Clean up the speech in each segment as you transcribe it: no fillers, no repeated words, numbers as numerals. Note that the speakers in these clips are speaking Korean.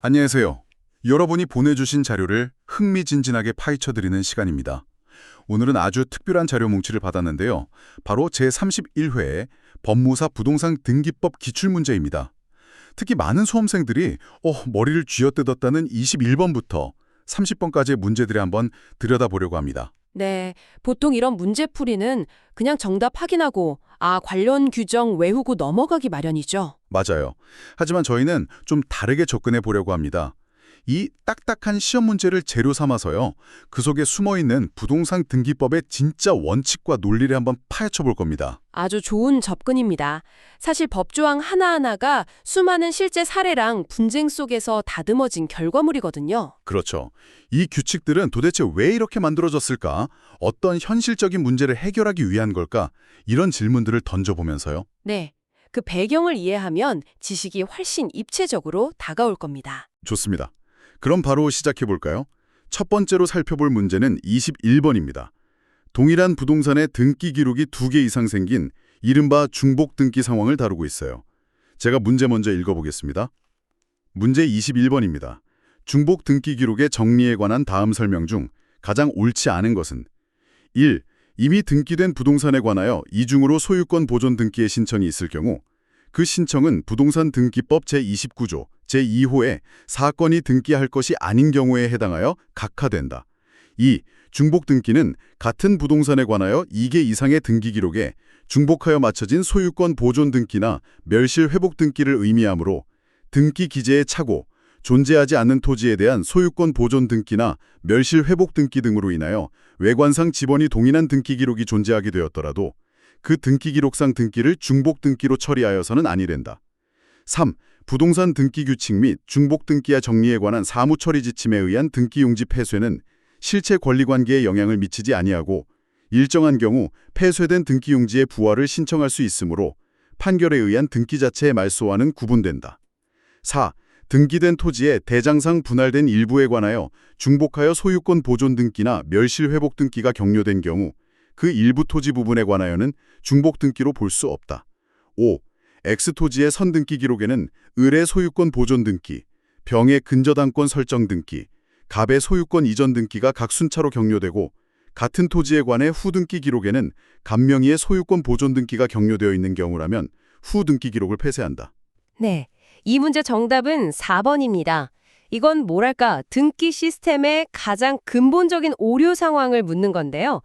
안녕하세요. 여러분이 보내주신 자료를 흥미진진하게 파헤쳐드리는 시간입니다. 오늘은 아주 특별한 자료 뭉치를 받았는데요. 바로 제31회 법무사 부동산 등기법 기출문제입니다. 특히 많은 수험생들이 머리를 쥐어뜯었다는 21번부터 30번까지의 문제들을 한번 들여다보려고 합니다. 네, 보통 이런 문제풀이는 그냥 정답 확인하고 관련 규정 외우고 넘어가기 마련이죠. 맞아요. 하지만 저희는 좀 다르게 접근해 보려고 합니다. 이 딱딱한 시험 문제를 재료 삼아서요. 그 속에 숨어있는 부동산 등기법의 진짜 원칙과 논리를 한번 파헤쳐 볼 겁니다. 아주 좋은 접근입니다. 사실 법조항 하나하나가 수많은 실제 사례랑 분쟁 속에서 다듬어진 결과물이거든요. 그렇죠. 이 규칙들은 도대체 왜 이렇게 만들어졌을까? 어떤 현실적인 문제를 해결하기 위한 걸까? 이런 질문들을 던져보면서요. 네, 그 배경을 이해하면 지식이 훨씬 입체적으로 다가올 겁니다. 좋습니다. 그럼 바로 시작해 볼까요? 첫 번째로 살펴볼 문제는 21번입니다. 동일한 부동산의 등기 기록이 2개 이상 생긴 이른바 중복 등기 상황을 다루고 있어요. 제가 문제 먼저 읽어보겠습니다. 문제 21번입니다. 중복 등기 기록의 정리에 관한 다음 설명 중 가장 옳지 않은 것은 1. 이미 등기된 부동산에 관하여 이중으로 소유권 보존 등기의 신청이 있을 경우 그 신청은 부동산 등기법 제29조 제2호에 사건이 등기할 것이 아닌 경우에 해당하여 각하된다. 2. 중복 등기는 같은 부동산에 관하여 2개 이상의 등기 기록에 중복하여 맞춰진 소유권 보존 등기나 멸실 회복 등기를 의미하므로 등기 기재의 착오, 존재하지 않는 토지에 대한 소유권 보존 등기나 멸실 회복 등기 등으로 인하여 외관상 지번이 동일한 등기 기록이 존재하게 되었더라도 그 등기 기록상 등기를 중복 등기로 처리하여서는 아니 된다. 3. 부동산 등기 규칙 및 중복 등기와 정리에 관한 사무 처리 지침에 의한 등기 용지 폐쇄는 실체 권리 관계에 영향을 미치지 아니하고 일정한 경우 폐쇄된 등기 용지의 부활을 신청할 수 있으므로 판결에 의한 등기 자체의 말소와는 구분된다. 4. 등기된 토지의 대장상 분할된 일부에 관하여 중복하여 소유권 보존 등기나 멸실 회복 등기가 격려된 경우 그 일부 토지 부분에 관하여는 중복 등기로 볼 수 없다. 5. X토지의 선등기 기록에는 을의 소유권 보존 등기, 병의 근저당권 설정 등기, 갑의 소유권 이전 등기가 각 순차로 격려되고 같은 토지에 관해 후등기 기록에는 갑명의의 소유권 보존 등기가 격려되어 있는 경우라면 후등기 기록을 폐쇄한다. 네, 이 문제 정답은 4번입니다. 이건 뭐랄까 등기 시스템의 가장 근본적인 오류 상황을 묻는 건데요.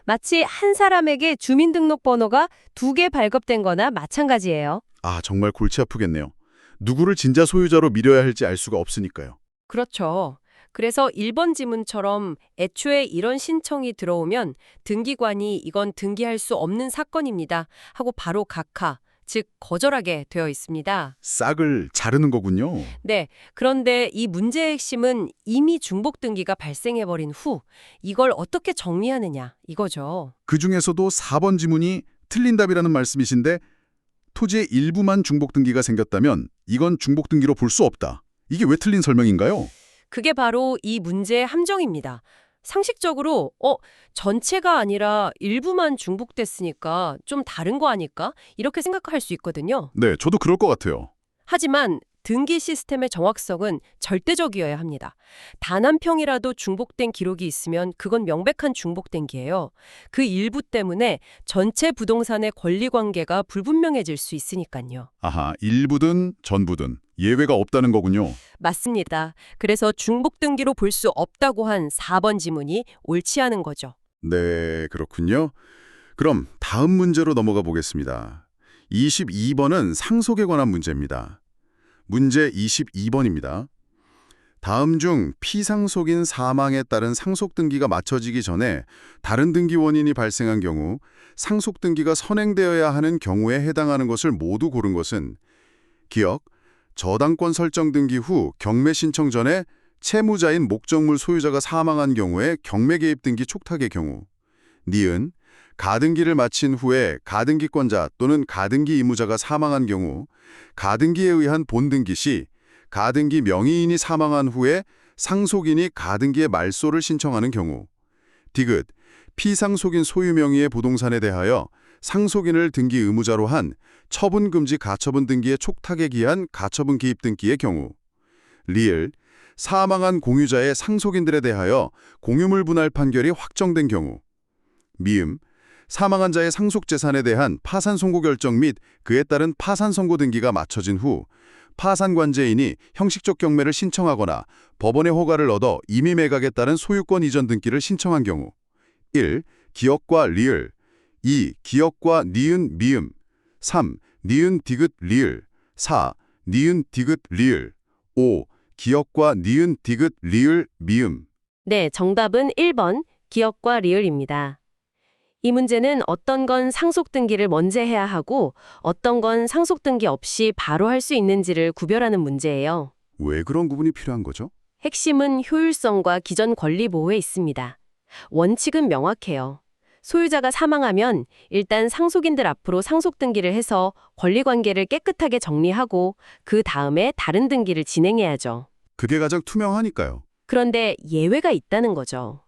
마치 한 사람에게 주민등록번호가 2개 발급된 거나 마찬가지예요. 정말 골치 아프겠네요. 누구를 진짜 소유자로 밀어야 할지 알 수가 없으니까요. 그렇죠. 그래서 1번 지문처럼 애초에 이런 신청이 들어오면 등기관이 이건 등기할 수 없는 사건입니다 하고 바로 각하, 즉 거절하게 되어 있습니다. 싹을 자르는 거군요. 네, 그런데 이 문제의 핵심은 이미 중복 등기가 발생해버린 후 이걸 어떻게 정리하느냐 이거죠. 그중에서도 4번 지문이 틀린 답이라는 말씀이신데 토지의 일부만 중복 등기가 생겼다면 이건 중복 등기로 볼 수 없다. 이게 왜 틀린 설명인가요? 그게 바로 이 문제의 함정입니다. 상식적으로 전체가 아니라 일부만 중복됐으니까 좀 다른 거 아닐까? 이렇게 생각할 수 있거든요. 네, 저도 그럴 것 같아요. 하지만 등기 시스템의 정확성은 절대적이어야 합니다. 단 한 평이라도 중복된 기록이 있으면 그건 명백한 중복된 기예요. 그 일부 때문에 전체 부동산의 권리 관계가 불분명해질 수 있으니까요. 일부든 전부든 예외가 없다는 거군요. 맞습니다. 그래서 중복 등기로 볼 수 없다고 한 4번 지문이 옳지 않은 거죠. 네, 그렇군요. 그럼 다음 문제로 넘어가 보겠습니다. 22번은 상속에 관한 문제입니다. 문제 22번입니다. 다음 중 피상속인 사망에 따른 상속 등기가 맞춰지기 전에 다른 등기 원인이 발생한 경우 상속 등기가 선행되어야 하는 경우에 해당하는 것을 모두 고른 것은 기억, 저당권 설정 등기 후 경매 신청 전에 채무자인 목적물 소유자가 사망한 경우에 경매 개입 등기 촉탁의 경우, 니은, 가등기를 마친 후에 가등기권자 또는 가등기 의무자가 사망한 경우 가등기에 의한 본등기 시 가등기 명의인이 사망한 후에 상속인이 가등기의 말소를 신청하는 경우, 디귿, 피상속인 소유 명의의 부동산에 대하여 상속인을 등기 의무자로 한 처분금지 가처분 등기의 촉탁에 기한 가처분 기입 등기의 경우, 리을, 사망한 공유자의 상속인들에 대하여 공유물 분할 판결이 확정된 경우. 미음, 사망한 자의 상속재산에 대한 파산 선고 결정 및 그에 따른 파산 선고 등기가 마쳐진 후 파산 관제인이 형식적 경매를 신청하거나 법원의 허가를 얻어 임의 매각에 따른 소유권 이전 등기를 신청한 경우. 1. 기역과 리을. 2. 기역과 니은 미음. 3. 니은 디귿 리을. 4. 니은 디귿 리을. 5. 기역과 니은 디귿 리을 미음. 네, 정답은 1번 기역과 리을입니다. 이 문제는 어떤 건 상속 등기를 먼저 해야 하고 어떤 건 상속 등기 없이 바로 할 수 있는지를 구별하는 문제예요. 왜 그런 구분이 필요한 거죠? 핵심은 효율성과 기존 권리 보호에 있습니다. 원칙은 명확해요. 소유자가 사망하면 일단 상속인들 앞으로 상속 등기를 해서 권리관계를 깨끗하게 정리하고 그 다음에 다른 등기를 진행해야죠. 그게 가장 투명하니까요. 그런데 예외가 있다는 거죠.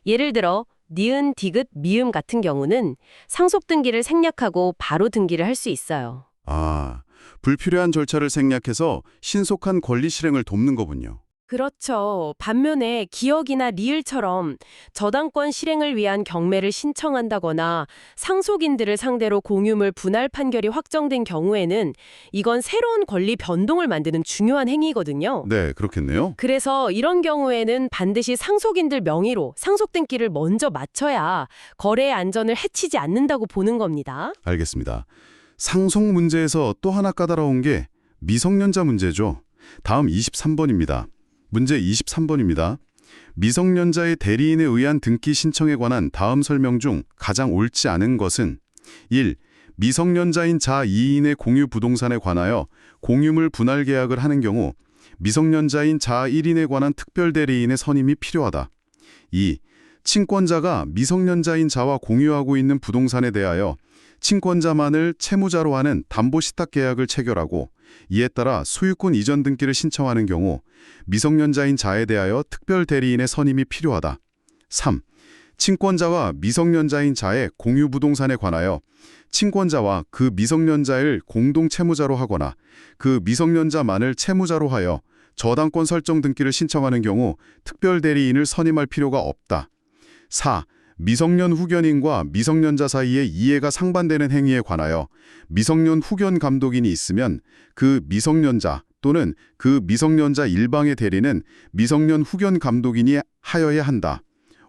예를 들어 니은, 디귿, 미음 같은 경우는 상속 등기를 생략하고 바로 등기를 할 수 있어요. 아, 불필요한 절차를 생략해서 신속한 권리 실행을 돕는 거군요. 그렇죠. 반면에 기역이나 리을처럼 저당권 실행을 위한 경매를 신청한다거나 상속인들을 상대로 공유물 분할 판결이 확정된 경우에는 이건 새로운 권리 변동을 만드는 중요한 행위거든요. 네, 그렇겠네요. 그래서 이런 경우에는 반드시 상속인들 명의로 상속 등기를 먼저 마쳐야 거래의 안전을 해치지 않는다고 보는 겁니다. 알겠습니다. 상속 문제에서 또 하나 까다로운 게 미성년자 문제죠. 다음 23번입니다. 문제 23번입니다. 미성년자의 대리인에 의한 등기 신청에 관한 다음 설명 중 가장 옳지 않은 것은 1. 미성년자인 자 2인의 공유 부동산에 관하여 공유물 분할 계약을 하는 경우 미성년자인 자 1인에 관한 특별 대리인의 선임이 필요하다. 2. 친권자가 미성년자인 자와 공유하고 있는 부동산에 대하여 친권자만을 채무자로 하는 담보시탁 계약을 체결하고 이에 따라 소유권 이전 등기를 신청하는 경우 미성년자인 자에 대하여 특별 대리인의 선임이 필요하다. 3. 친권자와 미성년자인 자의 공유 부동산에 관하여 친권자와 그 미성년자를 공동 채무자로 하거나 그 미성년자만을 채무자로 하여 저당권 설정 등기를 신청하는 경우 특별 대리인을 선임할 필요가 없다. 4. 미성년 후견인과 미성년자 사이의 이해가 상반되는 행위에 관하여 미성년 후견 감독인이 있으면 그 미성년자 또는 그 미성년자 일방의 대리는 미성년 후견 감독인이 하여야 한다.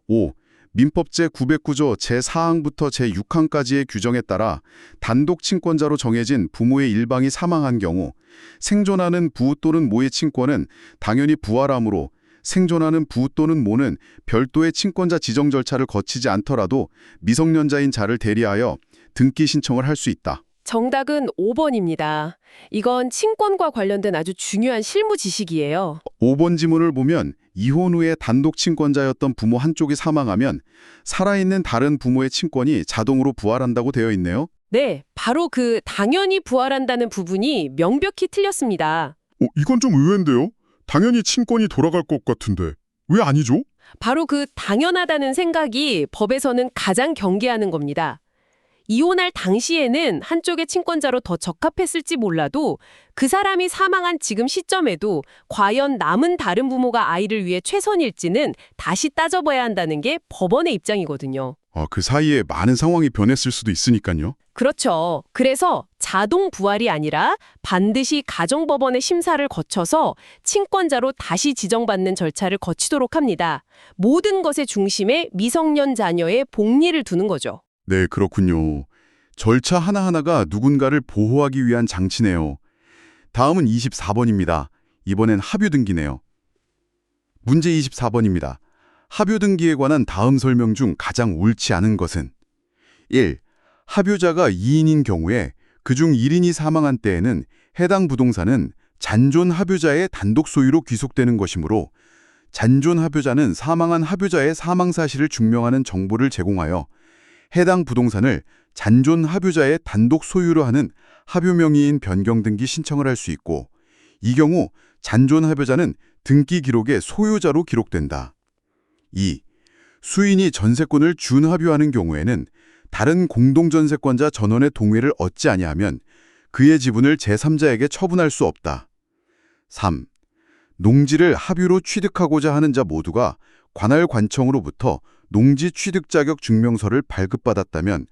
5. 민법 제909조 제4항부터 제6항까지의 규정에 따라 단독 친권자로 정해진 부모의 일방이 사망한 경우 생존하는 부 또는 모의 친권은 당연히 부활하므로 생존하는 부 또는 모는 별도의 친권자 지정 절차를 거치지 않더라도 미성년자인 자를 대리하여 등기 신청을 할 수 있다. 정답은 5번입니다. 이건 친권과 관련된 아주 중요한 실무 지식이에요. 5번 지문을 보면 이혼 후에 단독 친권자였던 부모 한쪽이 사망하면 살아있는 다른 부모의 친권이 자동으로 부활한다고 되어 있네요. 네, 바로 그 당연히 부활한다는 부분이 명백히 틀렸습니다. 이건 좀 의외인데요? 당연히 친권이 돌아갈 것 같은데 왜 아니죠? 바로 그 당연하다는 생각이 법에서는 가장 경계하는 겁니다. 이혼할 당시에는 한쪽의 친권자로 더 적합했을지 몰라도 그 사람이 사망한 지금 시점에도 과연 남은 다른 부모가 아이를 위해 최선일지는 다시 따져봐야 한다는 게 법원의 입장이거든요. 그 사이에 많은 상황이 변했을 수도 있으니까요. 그렇죠. 그래서 자동 부활이 아니라 반드시 가정법원의 심사를 거쳐서 친권자로 다시 지정받는 절차를 거치도록 합니다. 모든 것의 중심에 미성년 자녀의 복리를 두는 거죠. 네, 그렇군요. 절차 하나하나가 누군가를 보호하기 위한 장치네요. 다음은 24번입니다. 이번엔 합유 등기네요. 문제 24번입니다. 합유 등기에 관한 다음 설명 중 가장 옳지 않은 것은 1. 합유자가 2인인 경우에 그중 1인이 사망한 때에는 해당 부동산은 잔존 합유자의 단독 소유로 귀속되는 것이므로 잔존 합유자는 사망한 합유자의 사망 사실을 증명하는 정보를 제공하여 해당 부동산을 잔존 합유자의 단독 소유로 하는 합유 명의인 변경 등기 신청을 할 수 있고 이 경우 잔존 합유자는 등기 기록의 소유자로 기록된다. 2. 수인이 전세권을 준합유하는 경우에는 다른 공동전세권자 전원의 동의를 얻지 아니하면 그의 지분을 제3자에게 처분할 수 없다. 3. 농지를 합유로 취득하고자 하는 자 모두가 관할 관청으로부터 농지 취득 자격 증명서를 발급받았다면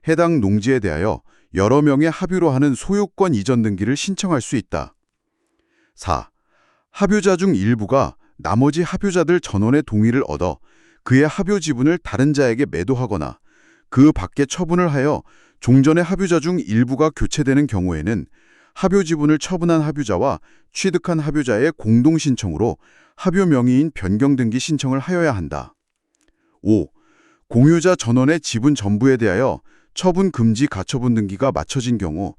해당 농지에 대하여 여러 명의 합유로 하는 소유권 이전 등기를 신청할 수 있다. 4. 합유자 중 일부가 나머지 합유자들 전원의 동의를 얻어 그의 합유 지분을 다른 자에게 매도하거나 그 밖에 처분을 하여 종전의 합유자 중 일부가 교체되는 경우에는 합유 지분을 처분한 합유자와 취득한 합유자의 공동 신청으로 합유 명의인 변경 등기 신청을 하여야 한다. 5. 공유자 전원의 지분 전부에 대하여 처분 금지 가처분 등기가 마쳐진 경우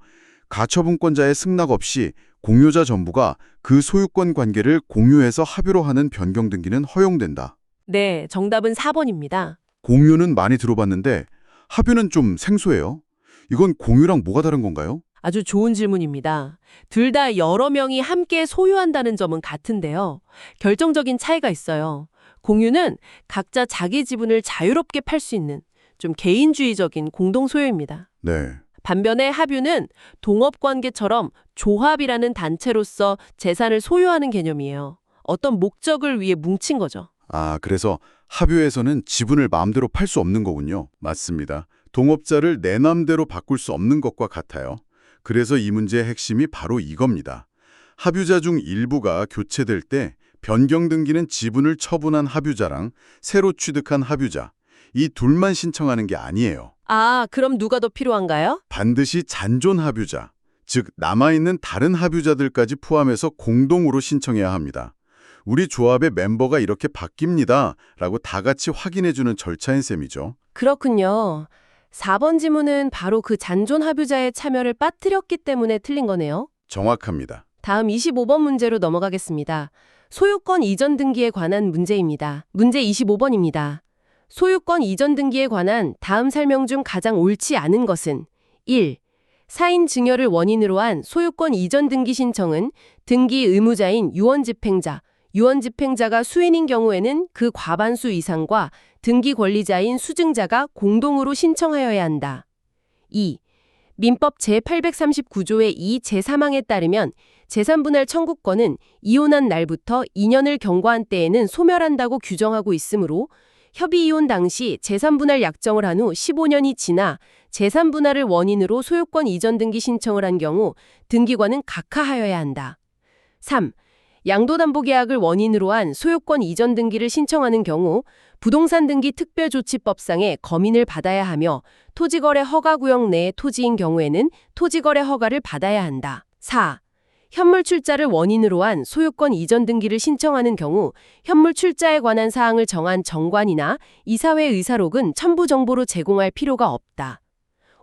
가처분권자의 승낙 없이 공유자 전부가 그 소유권 관계를 공유해서 합유로 하는 변경 등기는 허용된다. 네, 정답은 4번입니다. 공유는 많이 들어봤는데 합유는 좀 생소해요. 이건 공유랑 뭐가 다른 건가요? 아주 좋은 질문입니다. 둘 다 여러 명이 함께 소유한다는 점은 같은데요. 결정적인 차이가 있어요. 공유는 각자 자기 지분을 자유롭게 팔 수 있는 좀 개인주의적인 공동 소유입니다. 네. 반면에 합유는 동업관계처럼 조합이라는 단체로서 재산을 소유하는 개념이에요. 어떤 목적을 위해 뭉친 거죠. 아, 그래서 합유에서는 지분을 마음대로 팔 수 없는 거군요. 맞습니다. 동업자를 내 맘대로 바꿀 수 없는 것과 같아요. 그래서 이 문제의 핵심이 바로 이겁니다. 합유자 중 일부가 교체될 때 변경 등기는 지분을 처분한 합유자랑 새로 취득한 합유자, 이 둘만 신청하는 게 아니에요. 아, 그럼 누가 더 필요한가요? 반드시 잔존 합유자, 즉 남아있는 다른 합유자들까지 포함해서 공동으로 신청해야 합니다. 우리 조합의 멤버가 이렇게 바뀝니다 라고 다 같이 확인해주는 절차인 셈이죠. 그렇군요. 4번 지문은 바로 그 잔존 합유자의 참여를 빠뜨렸기 때문에 틀린 거네요. 정확합니다. 다음 25번 문제로 넘어가겠습니다. 소유권 이전 등기에 관한 문제입니다. 문제 25번입니다. 소유권 이전 등기에 관한 다음 설명 중 가장 옳지 않은 것은 1. 사인 증여를 원인으로 한 소유권 이전 등기 신청은 등기 의무자인 유언집행자, 유언집행자가 수인인 경우에는 그 과반수 이상과 등기 권리자인 수증자가 공동으로 신청하여야 한다. 2. 민법 제839조의 2 제3항에 따르면 재산분할 청구권은 이혼한 날부터 2년을 경과한 때에는 소멸한다고 규정하고 있으므로 협의이혼 당시 재산분할 약정을 한 후 15년이 지나 재산분할을 원인으로 소유권 이전 등기 신청을 한 경우 등기관은 각하하여야 한다. 3. 양도담보계약을 원인으로 한 소유권 이전 등기를 신청하는 경우 부동산 등기 특별조치법상의 검인을 받아야 하며 토지거래 허가구역 내의 토지인 경우에는 토지거래 허가를 받아야 한다. 4. 현물 출자를 원인으로 한 소유권 이전 등기를 신청하는 경우 현물 출자에 관한 사항을 정한 정관이나 이사회 의사록은 첨부 정보로 제공할 필요가 없다.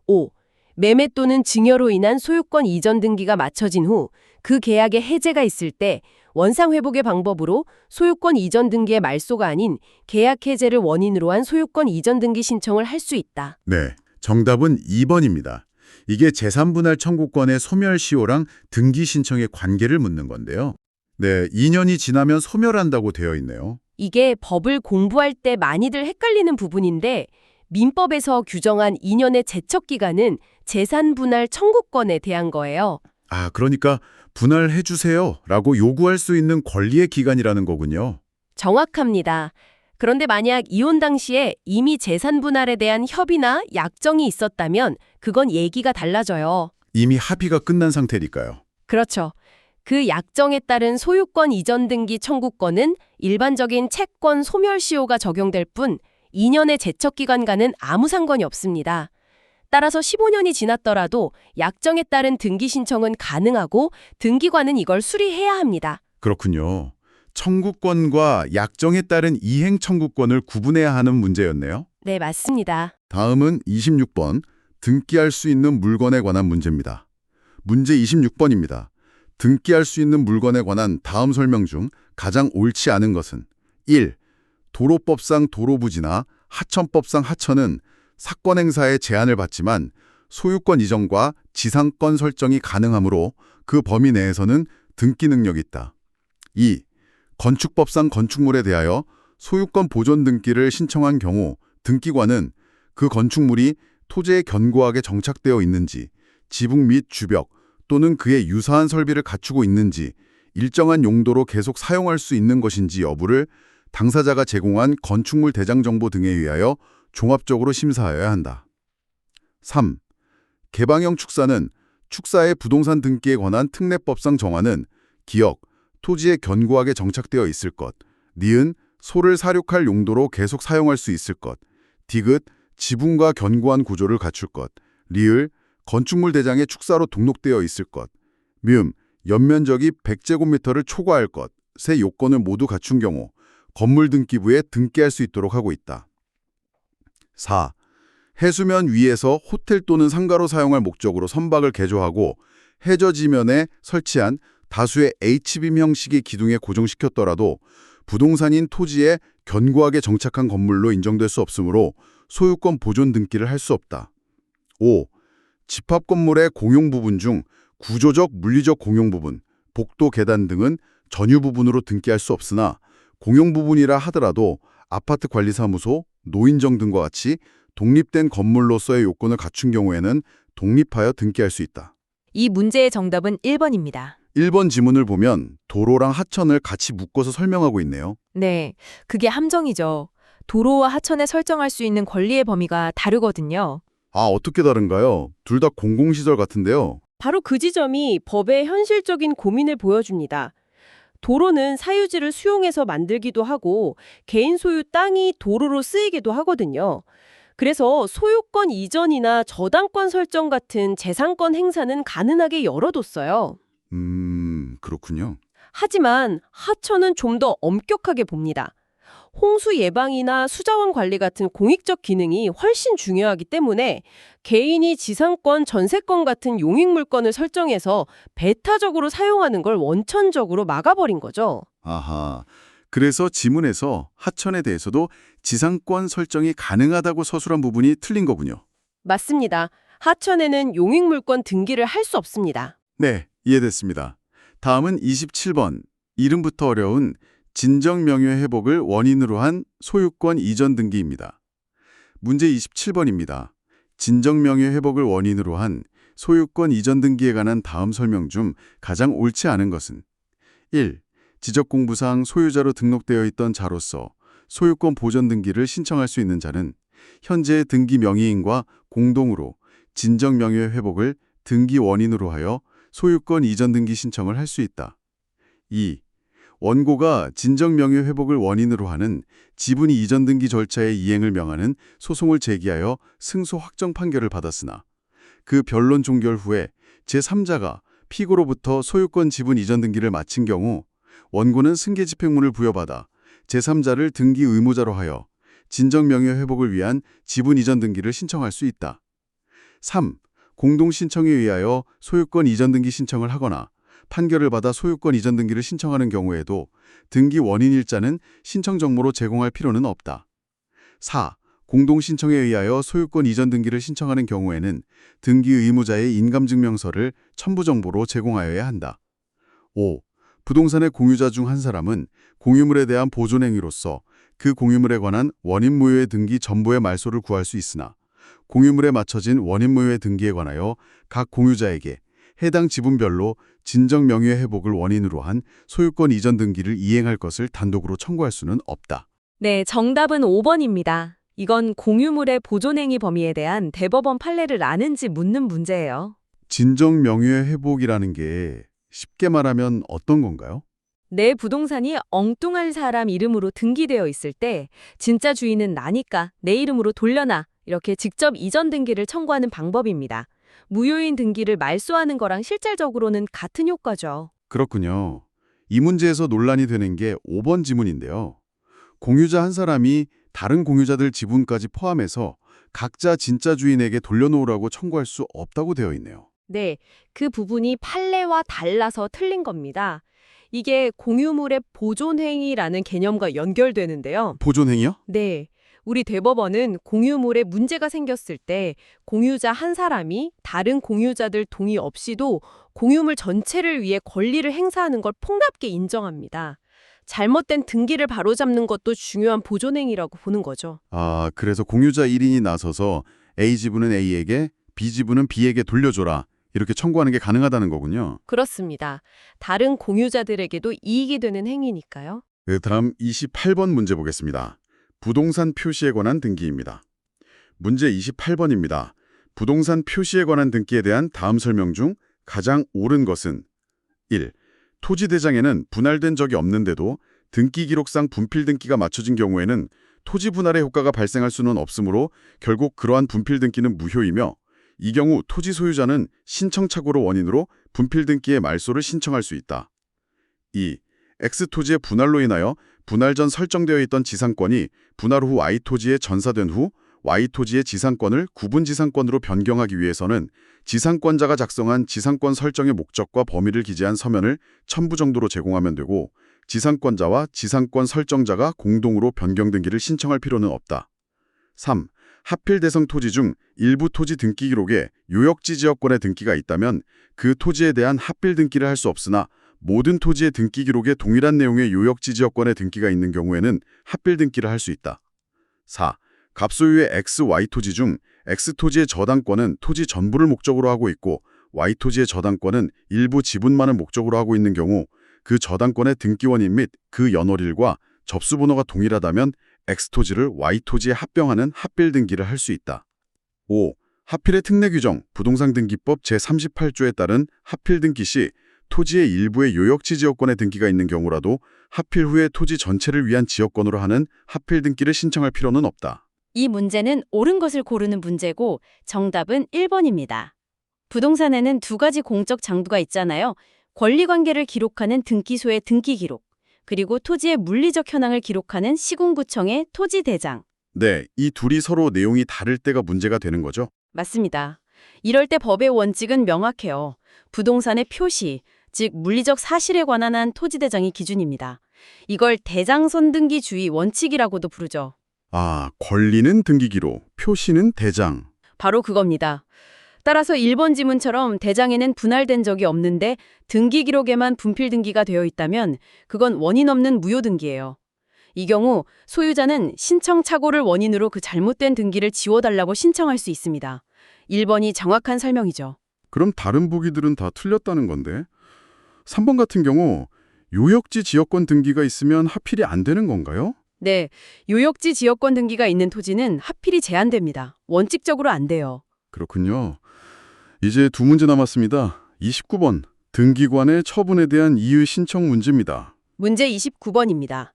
5. 매매 또는 증여로 인한 소유권 이전 등기가 마쳐진 후 그 계약에 해제가 있을 때 원상회복의 방법으로 소유권 이전 등기의 말소가 아닌 계약 해제를 원인으로 한 소유권 이전 등기 신청을 할 수 있다. 네, 정답은 2번입니다. 이게 재산분할 청구권의 소멸시효랑 등기 신청의 관계를 묻는 건데요. 네, 2년이 지나면 소멸한다고 되어 있네요. 이게 법을 공부할 때 많이들 헷갈리는 부분인데 민법에서 규정한 2년의 제척기간은 재산분할 청구권에 대한 거예요. 아, 그러니까 분할해 주세요 라고 요구할 수 있는 권리의 기간이라는 거군요. 정확합니다. 그런데 만약 이혼 당시에 이미 재산분할에 대한 협의나 약정이 있었다면 그건 얘기가 달라져요. 이미 합의가 끝난 상태니까요. 그렇죠. 그 약정에 따른 소유권 이전 등기 청구권은 일반적인 채권 소멸시효가 적용될 뿐 2년의 제척기간과는 아무 상관이 없습니다. 따라서 15년이 지났더라도 약정에 따른 등기 신청은 가능하고 등기관은 이걸 수리해야 합니다. 그렇군요. 청구권과 약정에 따른 이행 청구권을 구분해야 하는 문제였네요. 네, 맞습니다. 다음은 26번, 등기할 수 있는 물건에 관한 문제입니다. 문제 26번입니다. 등기할 수 있는 물건에 관한 다음 설명 중 가장 옳지 않은 것은 1. 도로법상 도로부지나 하천법상 하천은 사건 행사에 제한을 받지만 소유권 이전과 지상권 설정이 가능하므로 그 범위 내에서는 등기 능력이 있다. 2. 건축법상 건축물에 대하여 소유권 보존 등기를 신청한 경우 등기관은 그 건축물이 토지에 견고하게 정착되어 있는지, 지붕 및 주벽 또는 그에 유사한 설비를 갖추고 있는지 일정한 용도로 계속 사용할 수 있는 것인지 여부를 당사자가 제공한 건축물 대장 정보 등에 의하여 종합적으로 심사하여야 한다. 3. 개방형 축사는 축사의 부동산 등기에 관한 특례법상 정하는 기역, 토지에 견고하게 정착되어 있을 것, 니은, 소를 사육할 용도로 계속 사용할 수 있을 것, 디귿, 지붕과 견고한 구조를 갖출 것, 리을, 건축물 대장에 축사로 등록되어 있을 것, 미음, 연면적이 100제곱미터를 초과할 것의 요건을 모두 갖춘 경우 건물 등기부에 등기할 수 있도록 하고 있다. 4. 해수면 위에서 호텔 또는 상가로 사용할 목적으로 선박을 개조하고 해저지면에 설치한 다수의 H빔 형식의 기둥에 고정시켰더라도 부동산인 토지에 견고하게 정착한 건물로 인정될 수 없으므로 소유권 보존 등기를 할 수 없다. 5. 집합 건물의 공용 부분 중 구조적, 물리적 공용 부분, 복도, 계단 등은 전유 부분으로 등기할 수 없으나 공용 부분이라 하더라도 아파트 관리사무소, 노인정 등과 같이 독립된 건물로서의 요건을 갖춘 경우에는 독립하여 등기할 수 있다. 이 문제의 정답은 1번입니다. 1번 지문을 보면 도로랑 하천을 같이 묶어서 설명하고 있네요. 네, 그게 함정이죠. 도로와 하천에 설정할 수 있는 권리의 범위가 다르거든요. 아, 어떻게 다른가요? 둘 다 공공시설 같은데요. 바로 그 지점이 법의 현실적인 고민을 보여줍니다. 도로는 사유지를 수용해서 만들기도 하고 개인 소유 땅이 도로로 쓰이기도 하거든요. 그래서 소유권 이전이나 저당권 설정 같은 재산권 행사는 가능하게 열어뒀어요. 그렇군요. 하지만 하천은 좀 더 엄격하게 봅니다. 홍수 예방이나 수자원 관리 같은 공익적 기능이 훨씬 중요하기 때문에 개인이 지상권, 전세권 같은 용익물권을 설정해서 배타적으로 사용하는 걸 원천적으로 막아버린 거죠. 아하. 그래서 지문에서 하천에 대해서도 지상권 설정이 가능하다고 서술한 부분이 틀린 거군요. 맞습니다. 하천에는 용익물권 등기를 할 수 없습니다. 네, 이해됐습니다. 다음은 27번. 이름부터 어려운 진정명예 회복을 원인으로 한 소유권 이전 등기입니다. 문제 27번입니다. 진정명예 회복을 원인으로 한 소유권 이전 등기에 관한 다음 설명 중 가장 옳지 않은 것은 1. 지적공부상 소유자로 등록되어 있던 자로서 소유권 보전 등기를 신청할 수 있는 자는 현재의 등기 명의인과 공동으로 진정명예 회복을 등기 원인으로 하여 소유권 이전 등기 신청을 할 수 있다. 2. 원고가 진정명예 회복을 원인으로 하는 지분 이전 등기 절차의 이행을 명하는 소송을 제기하여 승소 확정 판결을 받았으나 그 변론 종결 후에 제3자가 피고로부터 소유권 지분 이전 등기를 마친 경우 원고는 승계 집행문을 부여받아 제3자를 등기 의무자로 하여 진정명예 회복을 위한 지분 이전 등기를 신청할 수 있다. 3. 공동신청에 의하여 소유권 이전 등기 신청을 하거나 판결을 받아 소유권 이전 등기를 신청하는 경우에도 등기 원인일자는 신청 정보로 제공할 필요는 없다. 4. 공동신청에 의하여 소유권 이전 등기를 신청하는 경우에는 등기 의무자의 인감증명서를 첨부 정보로 제공하여야 한다. 5. 부동산의 공유자 중 한 사람은 공유물에 대한 보존 행위로서 그 공유물에 관한 원인무효의 등기 전부의 말소를 구할 수 있으나 공유물에 맞춰진 원인무효의 등기에 관하여 각 공유자에게 해당 지분별로 진정 명예 회복을 원인으로 한 소유권 이전 등기를 이행할 것을 단독으로 청구할 수는 없다. 네, 정답은 5번입니다. 이건 공유물의 보존행위 범위에 대한 대법원 판례를 아는지 묻는 문제예요. 진정 명예 회복이라는 게 쉽게 말하면 어떤 건가요? 내 부동산이 엉뚱한 사람 이름으로 등기되어 있을 때 진짜 주인은 나니까 내 이름으로 돌려놔 이렇게 직접 이전 등기를 청구하는 방법입니다. 무효인 등기를 말소하는 거랑 실질적으로는 같은 효과죠. 그렇군요. 이 문제에서 논란이 되는 게 5번 지문인데요. 공유자 한 사람이 다른 공유자들 지분까지 포함해서 각자 진짜 주인에게 돌려놓으라고 청구할 수 없다고 되어 있네요. 네, 그 부분이 판례와 달라서 틀린 겁니다. 이게 공유물의 보존행위라는 개념과 연결되는데요. 보존행위요? 네, 우리 대법원은 공유물에 문제가 생겼을 때 공유자 한 사람이 다른 공유자들 동의 없이도 공유물 전체를 위해 권리를 행사하는 걸 폭넓게 인정합니다. 잘못된 등기를 바로잡는 것도 중요한 보존행위라고 보는 거죠. 아, 그래서 공유자 1인이 나서서 A 지분은 A에게, B 지분은 B에게 돌려줘라. 이렇게 청구하는 게 가능하다는 거군요. 그렇습니다. 다른 공유자들에게도 이익이 되는 행위니까요. 그 다음 28번 문제 보겠습니다. 부동산 표시에 관한 등기입니다. 문제 28번입니다. 부동산 표시에 관한 등기에 대한 다음 설명 중 가장 옳은 것은 1. 토지 대장에는 분할된 적이 없는데도 등기 기록상 분필 등기가 맞춰진 경우에는 토지 분할의 효과가 발생할 수는 없으므로 결국 그러한 분필 등기는 무효이며 이 경우 토지 소유자는 신청착오를 원인으로 분필 등기의 말소를 신청할 수 있다. 2. X토지의 분할로 인하여 분할 전 설정되어 있던 지상권이 분할 후 Y토지에 전사된 후 Y토지의 지상권을 구분지상권으로 변경하기 위해서는 지상권자가 작성한 지상권 설정의 목적과 범위를 기재한 서면을 첨부 정도로 제공하면 되고 지상권자와 지상권 설정자가 공동으로 변경 등기를 신청할 필요는 없다. 3. 하필 대상 토지 중 일부 토지 등기 기록에 요역지 지역권의 등기가 있다면 그 토지에 대한 하필 등기를 할 수 없으나 모든 토지의 등기 기록에 동일한 내용의 요역지 지역권의 등기가 있는 경우에는 하필 등기를 할 수 있다. 4. 갑소유의 X, Y 토지 중 X 토지의 저당권은 토지 전부를 목적으로 하고 있고 Y 토지의 저당권은 일부 지분만을 목적으로 하고 있는 경우 그 저당권의 등기원인 및 그 연월일과 접수번호가 동일하다면 X 토지를 Y 토지에 합병하는 합빌 등기를 할 수 있다. 5. 하필의 특례 규정 부동산 등기법 제38조에 따른 하필 등기 시 토지의 일부의 요역지 지역권의 등기가 있는 경우라도 하필 후에 토지 전체를 위한 지역권으로 하는 하필 등기를 신청할 필요는 없다. 이 문제는 옳은 것을 고르는 문제고 정답은 1번입니다. 부동산에는 두 가지 공적 장부가 있잖아요. 권리관계를 기록하는 등기소의 등기기록, 그리고 토지의 물리적 현황을 기록하는 시군구청의 토지대장. 네, 이 둘이 서로 내용이 다를 때가 문제가 되는 거죠. 맞습니다. 이럴 때 법의 원칙은 명확해요. 부동산의 표시, 즉 물리적 사실에 관한 한 토지대장이 기준입니다. 이걸 대장선등기주의 원칙이라고도 부르죠. 아, 권리는 등기기록, 표시는 대장. 바로 그겁니다. 따라서 1번 지문처럼 대장에는 분할된 적이 없는데 등기 기록에만 분필 등기가 되어 있다면 그건 원인 없는 무효 등기예요. 이 경우 소유자는 신청 착오를 원인으로 그 잘못된 등기를 지워달라고 신청할 수 있습니다. 1번이 정확한 설명이죠. 그럼 다른 보기들은 다 틀렸다는 건데 3번 같은 경우 요역지 지역권 등기가 있으면 하필이 안 되는 건가요? 네, 요역지 지역권 등기가 있는 토지는 하필이 제한됩니다. 원칙적으로 안 돼요. 그렇군요. 이제 두 문제 남았습니다. 29번 등기관의 처분에 대한 이의 신청 문제입니다. 문제 29번입니다.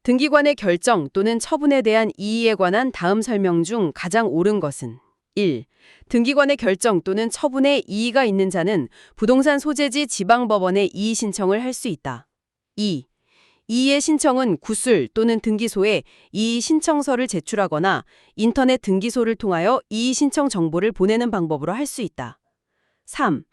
등기관의 결정 또는 처분에 대한 이의에 관한 다음 설명 중 가장 옳은 것은 1. 등기관의 결정 또는 처분에 이의가 있는 자는 부동산 소재지 지방법원에 이의 신청을 할 수 있다. 2. 이의 신청은 구술 또는 등기소에 이의 신청서를 제출하거나 인터넷 등기소를 통하여 이의 신청 정보를 보내는 방법으로 할 수 있다. 3.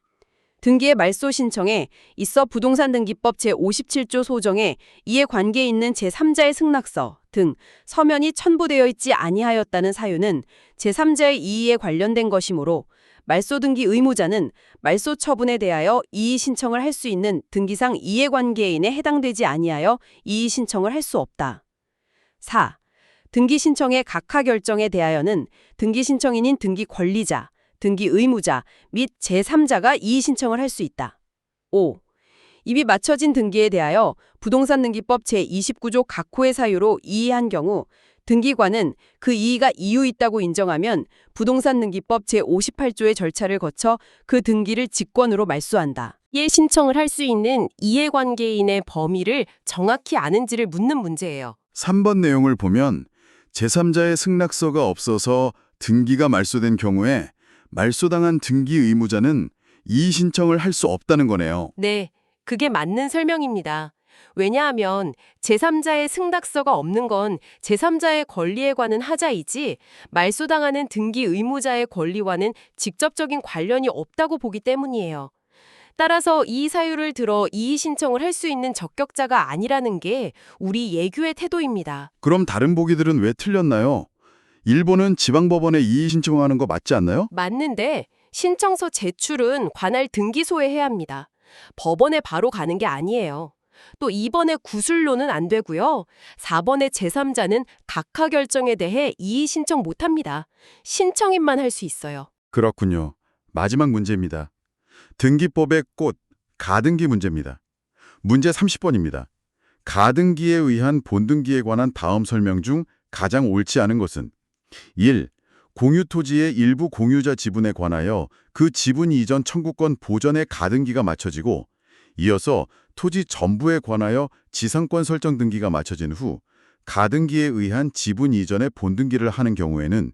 등기의 말소 신청에 있어 부동산 등기법 제57조 소정에 이에 관계 있는 제3자의 승낙서 등 서면이 첨부되어 있지 아니하였다는 사유는 제3자의 이의에 관련된 것이므로 말소 등기 의무자는 말소 처분에 대하여 이의 신청을 할 수 있는 등기상 이해관계인에 해당되지 아니하여 이의 신청을 할 수 없다. 4. 등기 신청의 각하 결정에 대하여는 등기 신청인인 등기 권리자, 등기 의무자 및 제3자가 이의 신청을 할 수 있다. 5. 이미 맞춰진 등기에 대하여 부동산 등기법 제29조 각호의 사유로 이의한 경우 등기관은 그 이의가 이유 있다고 인정하면 부동산 등기법 제58조의 절차를 거쳐 그 등기를 직권으로 말소한다. 이해 신청을 할 수 있는 이해관계인의 범위를 정확히 아는지를 묻는 문제예요. 3번 내용을 보면 제3자의 승낙서가 없어서 등기가 말소된 경우에 말소당한 등기 의무자는 이의 신청을 할 수 없다는 거네요. 네, 그게 맞는 설명입니다. 왜냐하면 제3자의 승낙서가 없는 건 제3자의 권리에 관한 하자이지 말소당하는 등기 의무자의 권리와는 직접적인 관련이 없다고 보기 때문이에요. 따라서 이 사유를 들어 이의 신청을 할 수 있는 적격자가 아니라는 게 우리 예규의 태도입니다. 그럼 다른 보기들은 왜 틀렸나요? 1번은 지방법원에 이의 신청하는 거 맞지 않나요? 맞는데 신청서 제출은 관할 등기소에 해야 합니다. 법원에 바로 가는 게 아니에요. 또 2번의 구술로는 안 되고요. 4번의 제3자는 각하 결정에 대해 이의 신청 못합니다. 신청인만 할 수 있어요. 그렇군요. 마지막 문제입니다. 등기법의 꽃, 가등기 문제입니다. 문제 30번입니다. 가등기에 의한 본등기에 관한 다음 설명 중 가장 옳지 않은 것은 1. 공유 토지의 일부 공유자 지분에 관하여 그 지분 이전 청구권 보전의 가등기가 맞춰지고 이어서 토지 전부에 관하여 지상권 설정 등기가 맞춰진 후 가등기에 의한 지분 이전의 본등기를 하는 경우에는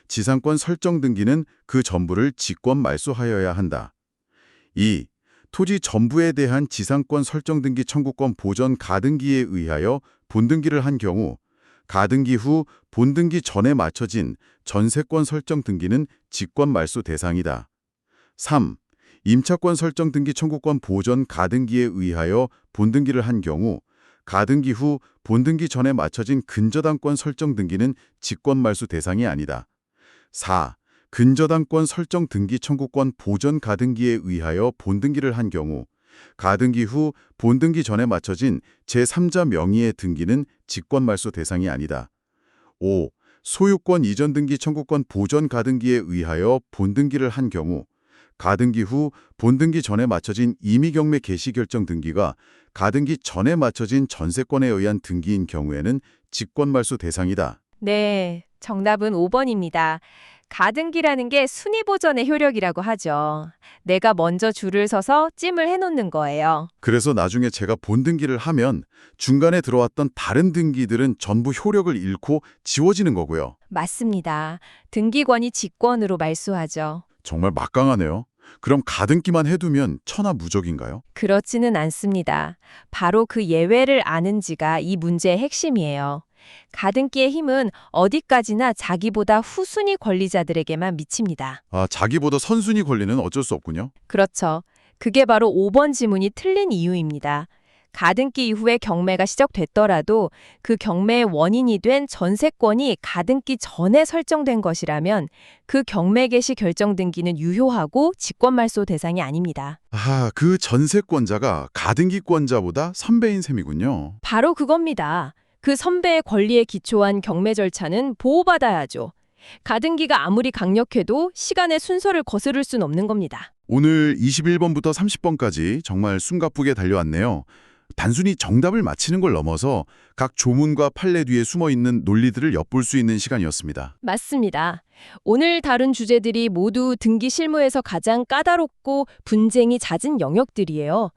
지상권 설정 등기는 그 전부를 직권 말소하여야 한다. 2. 토지 전부에 대한 지상권 설정 등기 청구권 보전 가등기에 의하여 본등기를 한 경우 가등기 후 본등기 전에 맞춰진 전세권 설정 등기는 직권 말소 대상이다. 3. 임차권 설정 등기 청구권 보전 가등기에 의하여 본등기를 한 경우 가등기 후 본등기 전에 맞춰진 근저당권 설정 등기는 직권 말소 대상이 아니다. 4. 근저당권 설정 등기 청구권 보전 가등기에 의하여 본등기를 한 경우 가등기 후 본등기 전에 맞춰진 제3자 명의의 등기는 직권 말소 대상이 아니다. 5. 소유권 이전 등기 청구권 보전 가등기에 의하여 본등기를 한 경우 가등기 후 본등기 전에 맞춰진 임의경매 개시 결정 등기가 가등기 전에 맞춰진 전세권에 의한 등기인 경우에는 직권 말소 대상이다. 네, 정답은 5번입니다. 가등기라는 게 순위 보전의 효력이라고 하죠. 내가 먼저 줄을 서서 찜을 해놓는 거예요. 그래서 나중에 제가 본등기를 하면 중간에 들어왔던 다른 등기들은 전부 효력을 잃고 지워지는 거고요. 맞습니다. 등기권이 직권으로 말소하죠. 정말 막강하네요. 그럼 가등기만 해두면 천하무적인가요? 그렇지는 않습니다. 바로 그 예외를 아는지가 이 문제의 핵심이에요. 가등기의 힘은 어디까지나 자기보다 후순위 권리자들에게만 미칩니다. 아, 자기보다 선순위 권리는 어쩔 수 없군요. 그렇죠. 그게 바로 5번 지문이 틀린 이유입니다. 가등기 이후에 경매가 시작됐더라도 그 경매의 원인이 된 전세권이 가등기 전에 설정된 것이라면 그 경매 개시 결정 등기는 유효하고 직권말소 대상이 아닙니다. 아, 그 전세권자가 가등기권자보다 선배인 셈이군요. 바로 그겁니다. 그 선배의 권리에 기초한 경매 절차는 보호받아야죠. 가등기가 아무리 강력해도 시간의 순서를 거스를 순 없는 겁니다. 오늘 21번부터 30번까지 정말 숨가쁘게 달려왔네요. 단순히 정답을 맞히는 걸 넘어서 각 조문과 판례 뒤에 숨어있는 논리들을 엿볼 수 있는 시간이었습니다. 맞습니다. 오늘 다룬 주제들이 모두 등기 실무에서 가장 까다롭고 분쟁이 잦은 영역들이에요.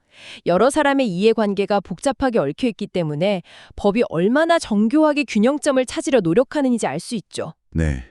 여러 사람의 이해관계가 복잡하게 얽혀있기 때문에 법이 얼마나 정교하게 균형점을 찾으려 노력하는지 알 수 있죠. 네.